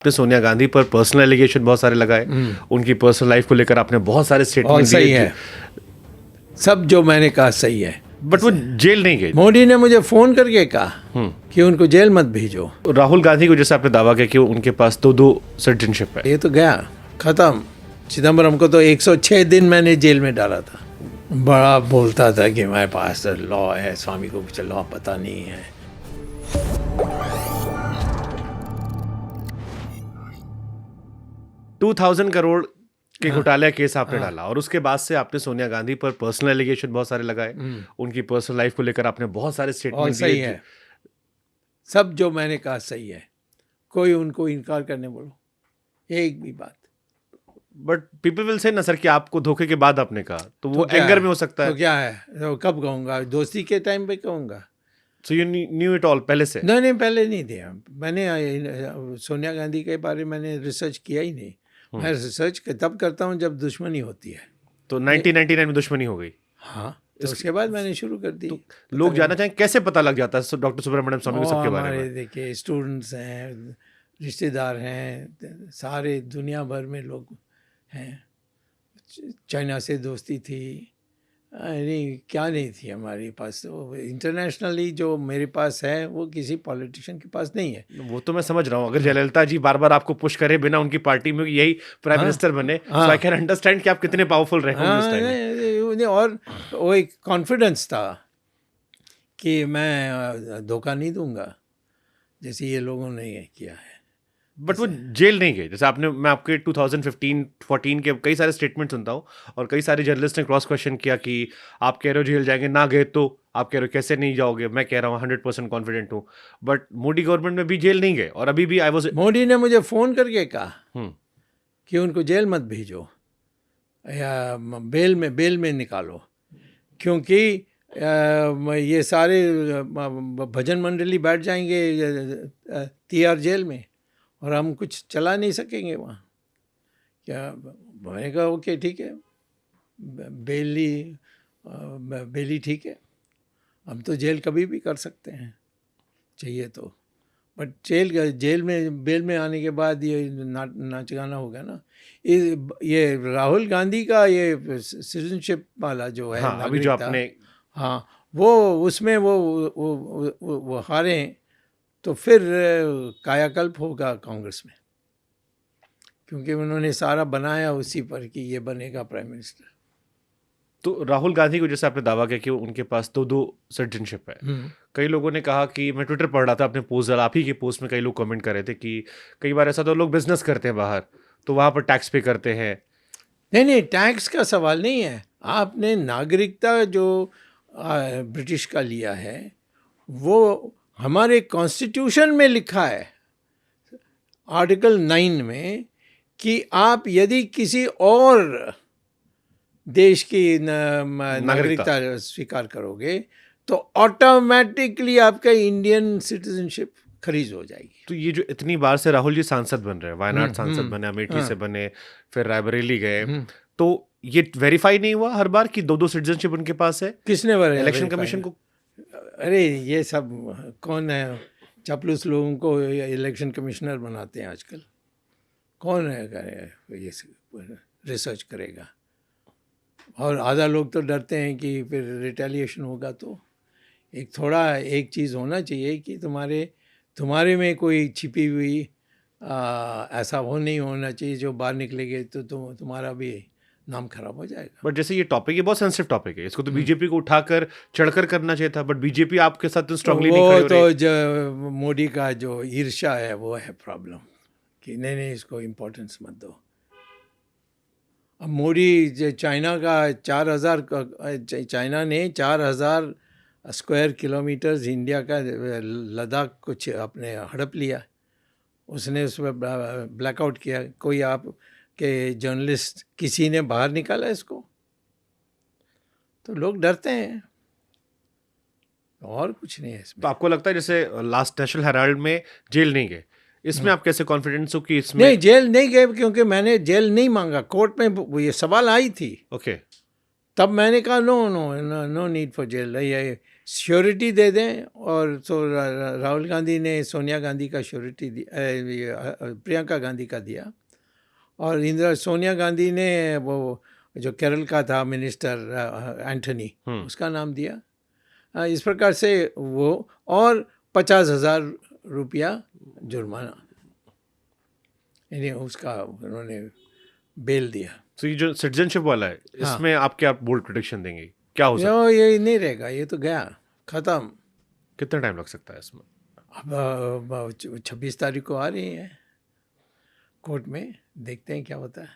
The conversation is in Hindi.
आपने सोनिया गांधी पर पर्सनल एलिगेशन बहुत सारे लगाए, उनकी पर्सनल लाइफ को लेकर आपने बहुत सारे स्टेटमेंट दिए। सही है, सब जो मैंने कहा सही है, बट वो जेल नहीं गए। मोदी ने मुझे फोन करके कहा कि उनको जेल मत भेजो। राहुल गांधी को जैसे आपने दावा किया कि उनके पास दो सिटीजनशिप है, ये तो गया खत्म। चिदम्बरम को तो 106 दिन मैंने जेल में डाला था। बड़ा बोलता था कि हमारे पास लॉ है, स्वामी को कुछ लॉ पता नहीं है। $2000 करोड़ के घोटाले केस आपने डाला और उसके बाद से आपने सोनिया गांधी पर पर्सनल एलिगेशन बहुत सारे लगाए, उनकी पर्सनल लाइफ को लेकर आपने बहुत सारे स्टेटमेंट सही है, सब जो मैंने कहा सही है, कोई उनको इनकार करने बोलो एक भी बात। बट पीपल विल से ना सर कि आपको धोखे के बाद आपने कहा, तो वो एंगर में हो सकता है। तो क्या है, तो कब कहूँगा? दोस्ती के टाइम पे कहूँगा। So you knew it all पहले से? नहीं, पहले नहीं दिया मैंने। सोनिया गांधी के बारे में मैंने रिसर्च किया ही नहीं। मैं रिसर्च तब करता हूँ जब दुश्मनी होती है। तो 1999 में दुश्मनी हो गई। हाँ, तो उसके बाद मैंने शुरू कर दी। तो लोग जानना चाहें कैसे पता लग जाता है डॉक्टर सुब्रमण्यम स्वामी को सबके बारे में? देखिए, स्टूडेंट्स हैं, रिश्तेदार हैं, सारे दुनिया भर में लोग हैं। चाइना से दोस्ती थी, नहीं क्या नहीं थी हमारे पास। तो इंटरनेशनली जो मेरे पास है वो किसी पॉलिटिशियन के पास नहीं है। वो तो मैं समझ रहा हूँ, अगर जयललिता जी बार बार आपको पुश करे बिना उनकी पार्टी में यही प्राइम मिनिस्टर बने, सो आई कैन अंडरस्टैंड कि आप कितने पावरफुल रहे होंगे उस टाइम में। और वो एक कॉन्फिडेंस था कि मैं धोखा नहीं दूंगा जैसे ये लोगों ने किया है। बट वो जेल नहीं गए। जैसे आपने, मैं आपके 2015-14 के कई सारे स्टेटमेंट सुनता हूँ और कई सारे जर्नलिस्ट ने क्रॉस क्वेश्चन किया कि आप कह रहे हो जेल जाएंगे, ना गए तो आप कह रहे हो कैसे नहीं जाओगे। मैं कह रहा हूँ 100% कॉन्फिडेंट हूँ, बट मोदी गवर्नमेंट में भी जेल नहीं गए और अभी भी आई वाज। मोदी ने मुझे फ़ोन करके कहा कि उनको जेल मत भेजो या बेल में निकालो, क्योंकि ये सारे भजन मंडली बैठ जाएंगे तिहाड़ जेल में और हम कुछ चला नहीं सकेंगे वहाँ। क्या मैंने कहा ओके ठीक है, बेली ठीक है, हम तो जेल कभी भी कर सकते हैं चाहिए तो। बट बेल में आने के बाद ये नाच गाना हो गया ना। ये राहुल गांधी का ये सिटीजनशिप वाला जो है, हाँ, अभी जो आपने, हाँ, वो उसमें वो हारे तो फिर कायाकल्प होगा कांग्रेस में, क्योंकि उन्होंने सारा बनाया उसी पर कि ये बनेगा प्राइम मिनिस्टर। तो राहुल गांधी को जैसे आपने दावा किया कि उनके पास दो सिटीजनशिप है, कई लोगों ने कहा कि, मैं ट्विटर पढ़ रहा था अपने पोस्ट, आप ही की पोस्ट में कई लोग कमेंट कर रहे थे कि कई बार ऐसा तो लोग बिजनेस करते हैं बाहर, तो वहाँ पर टैक्स पे करते हैं। नहीं, टैक्स का सवाल नहीं है। आपने नागरिकता जो ब्रिटिश का लिया है वो हमारे कॉन्स्टिट्यूशन में लिखा है आर्टिकल 9 में कि आप यदि किसी और देश की नागरिकता स्वीकार करोगे तो ऑटोमेटिकली आपका इंडियन सिटीजनशिप खरीज हो जाएगी। तो ये जो इतनी बार से राहुल जी सांसद बन रहे हैं, वायनाड सांसद बने, अमेठी से बने, फिर रायबरेली गए, तो ये वेरीफाई नहीं हुआ हर बार कि दो सिटीजनशिप उनके पास है? किसने इलेक्शन कमीशन को? अरे ये सब कौन है, चापलूस लोगों को इलेक्शन कमिश्नर बनाते हैं आजकल। कौन है ये रिसर्च करेगा? और आधा लोग तो डरते हैं कि फिर रिटेलिएशन होगा। तो एक चीज़ होना चाहिए कि तुम्हारे में कोई छिपी हुई ऐसा वो नहीं होना चाहिए जो बाहर निकलेगी तो तुम्हारा भी नाम खराब हो जाएगा। बट जैसे ये टॉपिक है, बहुत सेंसिटिव टॉपिक है, इसको तो बीजेपी को उठाकर चढ़कर करना चाहिए था, बट बीजेपी आपके साथ तो स्ट्रांगली नहीं खड़ी हो रही। तो जो मोदी का जो ईर्ष्या है वो है प्रॉब्लम, कि नहीं इसको इम्पोर्टेंस मत दो। अब मोदी चाइना ने 4000 स्क्वायर किलोमीटर्स इंडिया का लद्दाख कुछ अपने हड़प लिया। उसने उसमें ब्लैकआउट किया। कोई आप के जर्नलिस्ट किसी ने बाहर निकाला इसको? तो लोग डरते हैं और कुछ नहीं है इसमें। तो आपको लगता है जैसे लास्ट नेशनल हेराल्ड में जेल नहीं गए, इसमें आप कैसे कॉन्फिडेंस हो कि इसमें? नहीं, जेल नहीं गए क्योंकि मैंने जेल नहीं मांगा। कोर्ट में ये सवाल आई थी, ओके, तब मैंने कहा नो नीड फॉर जेल। ये श्योरिटी दे दें, और तो राहुल गांधी ने सोनिया गांधी का श्योरिटी दिया, प्रियंका गांधी का दिया, और सोनिया गांधी ने वो जो केरल का था मिनिस्टर एंथनी, उसका नाम दिया। इस प्रकार से वो, और 50,000 रुपया जुर्माना, यानी उसका उन्होंने बेल दिया। तो ये जो सिटीजनशिप वाला है, हाँ। इसमें आप क्या बोल्ड प्रेडिक्शन देंगे, क्या हो सकता ये नहीं रहेगा, ये तो गया, ख़त्म। है, कितना टाइम लग सकता है इसमें? अब 26 तारीख को आ रही है कोर्ट में, देखते हैं क्या होता है।